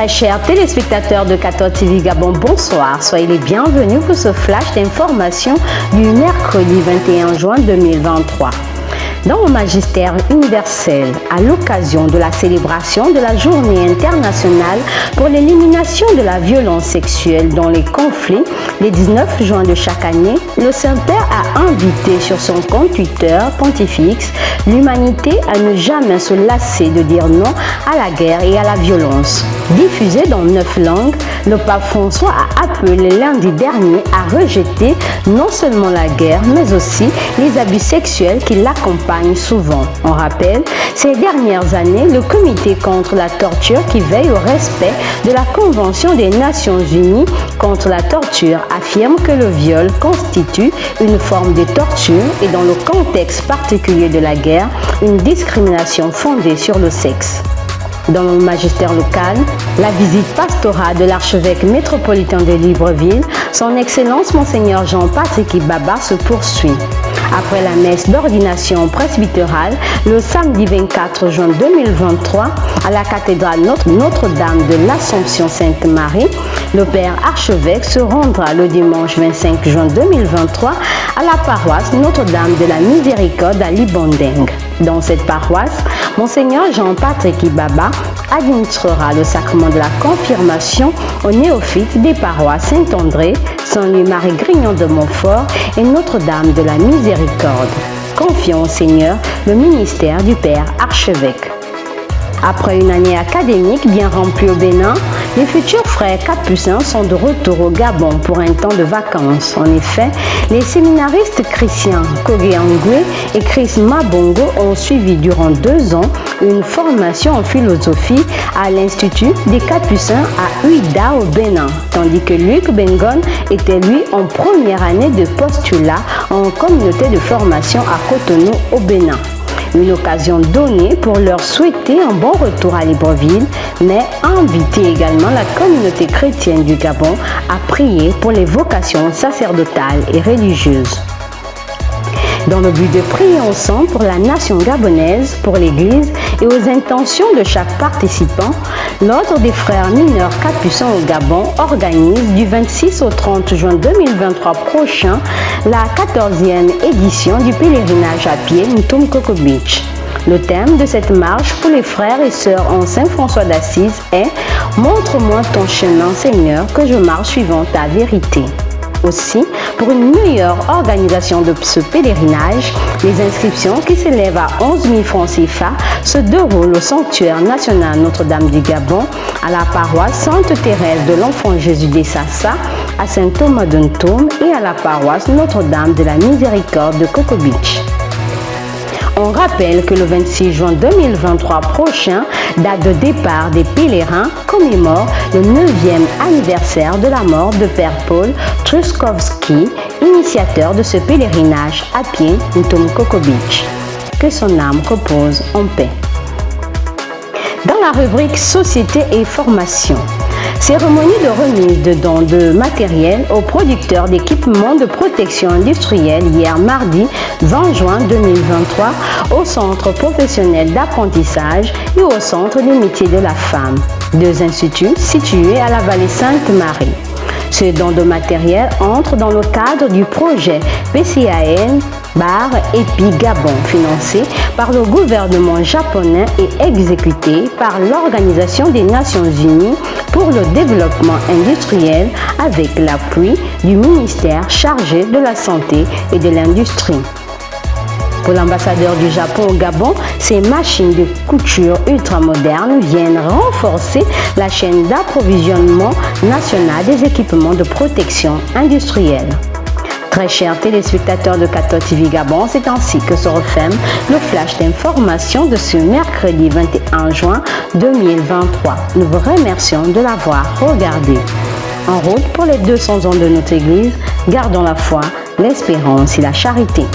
Très chers téléspectateurs de 14 TV Gabon, bonsoir. Soyez les bienvenus pour ce flash d'information du mercredi 21 juin 2023. Dans le magistère universel, à l'occasion de la célébration de la Journée internationale pour l'élimination de la violence sexuelle dans les conflits, le 19 juin de chaque année, le Saint-Père a invité sur son compte Twitter Pontifex l'humanité à ne jamais se lasser de dire non à la guerre et à la violence. Diffusé dans 9 langues, le pape François a appelé lundi dernier à rejeter non seulement la guerre, mais aussi les abus sexuels qui l'accompagnent souvent. On rappelle, ces dernières années, le Comité contre la torture qui veille au respect de la Convention des Nations Unies contre la torture affirme que le viol constitue une forme de torture et dans le contexte particulier de la guerre, une discrimination fondée sur le sexe. Dans le magistère local, la visite pastorale de l'archevêque métropolitain de Libreville, son Excellence Monseigneur Jean-Patrick Ibaba se poursuit. Après la messe d'ordination presbytérale, le samedi 24 juin 2023, à la cathédrale Notre-Dame de l'Assomption Sainte-Marie, le Père archevêque se rendra le dimanche 25 juin 2023 à la paroisse Notre-Dame de la Miséricorde à Libondeng. Dans cette paroisse, Monseigneur Jean-Patrick Ibaba administrera le sacrement de la confirmation aux néophytes des paroisses Saint-André, Saint-Louis-Marie Grignon de Montfort et Notre-Dame de la Miséricorde. Confions au Seigneur le ministère du Père archevêque. Après une année académique bien remplie au Bénin, les futurs frères capucins sont de retour au Gabon pour un temps de vacances. En effet, les séminaristes Christian Kogeangwe et Chris Mabongo ont suivi durant 2 ans une formation en philosophie à l'Institut des Capucins à Ouida au Bénin, tandis que Luc Bengon était lui en première année de postulat en communauté de formation à Cotonou au Bénin. Une occasion donnée pour leur souhaiter un bon retour à Libreville, mais inviter également la communauté chrétienne du Gabon à prier pour les vocations sacerdotales et religieuses. Dans le but de prier ensemble pour la nation gabonaise, pour l'Église et aux intentions de chaque participant, l'Ordre des frères mineurs capucins au Gabon organise du 26 au 30 juin 2023 prochain la 14e édition du pèlerinage à pied Ntoum Coco Beach. Le thème de cette marche pour les frères et sœurs en Saint-François d'Assise est « Montre-moi ton chemin, Seigneur, que je marche suivant ta vérité ». Aussi, pour une meilleure organisation de ce pèlerinage, les inscriptions qui s'élèvent à 11 000 francs CFA se déroulent au sanctuaire national Notre-Dame du Gabon, à la paroisse Sainte-Thérèse de l'Enfant Jésus des Sassa, à Saint-Thomas de Ntoum et à la paroisse Notre-Dame de la Miséricorde de Coco Beach. On rappelle que le 26 juin 2023 prochain, date de départ des pèlerins, commémore le 9e anniversaire de la mort de Père Paul Truskowski, initiateur de ce pèlerinage à pied Ntoum Coco Beach. Que son âme repose en paix. Dans la rubrique Société et formation, cérémonie de remise de dons de matériel aux producteurs d'équipements de protection industrielle hier mardi 20 juin 2023 au Centre professionnel d'apprentissage et au Centre des métiers de la femme, 2 instituts situés à la vallée Sainte-Marie. Ce don de matériel entre dans le cadre du projet PCAN EPI Gabon, financé par le gouvernement japonais et exécuté par l'Organisation des Nations Unies pour le développement industriel avec l'appui du ministère chargé de la Santé et de l'Industrie. Pour l'ambassadeur du Japon au Gabon, ces machines de couture ultramodernes viennent renforcer la chaîne d'approvisionnement nationale des équipements de protection industrielle. Très chers téléspectateurs de 14 TV Gabon, c'est ainsi que se referme le flash d'information de ce mercredi 21 juin 2023. Nous vous remercions de l'avoir regardé. En route pour les 200 ans de notre Église, gardons la foi, l'espérance et la charité.